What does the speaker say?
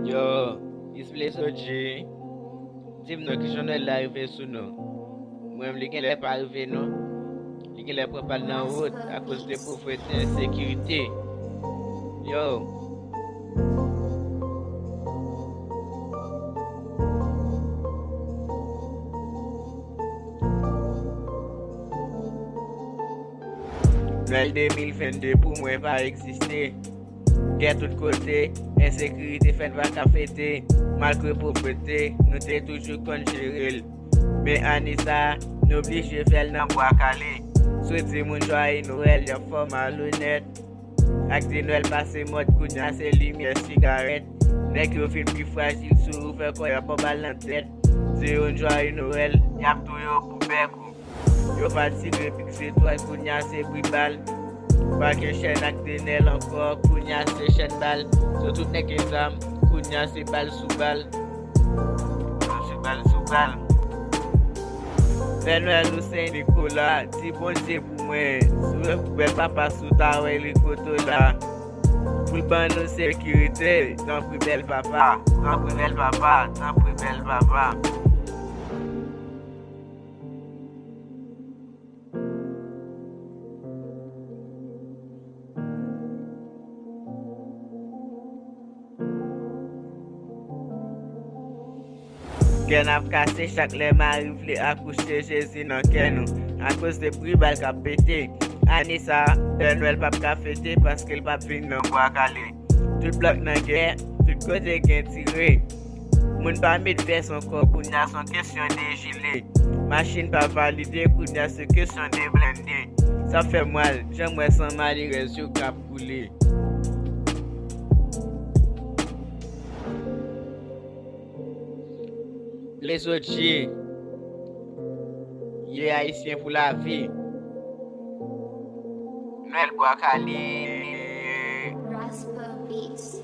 Yo, isple soji, dim nou ki jounel la rive sou nou. Mwen li gen lè pa rive nou, li gen lè propal nan wot a cause de pauvreté et insécurité. Yo, Noël 2022 pou mwen pa eksiste. Gen tout kote, insécurité fèn va ka fete. Malgré pauvreté, nou te toujou kon jiril. Men anisa, nou oblige fèl nan bois calé. Souhaite moun joyeux Noël, yo form a lunet. Ak di Noël passe mode kounya se lumière cigarette. Nek yo fin pi fragile sou fè kon yo pa bal nan tèt. Di yon joyeux Noël, yap tou yo pou bekou. Yo fatigué pik se toy kounya se bribal. Pa ke chen ak denel ankor, kounya se chen bal. So tout nek exam, kounya se bal sou bal. Se bal sou bal. Père Noël ou Saint Nicolas, di bon Dieu pou mwen. Sou pou bel papa sou ta wè li koto la. Pou ban nou sécurité, tan pou bel papa. Tan pou bel papa, tan pou bel papa. Gen ap kase chak le mari vle akouche Jésus nan ken nou. A cause de pri bal ka pete. Anisa, Père Noël pap ka fete paske l pap vin nan bois calé. Tout blok nan gen, tout kote gen tire. Moun pa mit vers ankor kounya son kesyon de gilet. Machine pa valide kounya se kesyon de blende. Sa fe mwal, jen mwen san mali resyo kap koule. Les autres, les haïtiens pour la vie. Noël Bois Calé. Rasper Beats.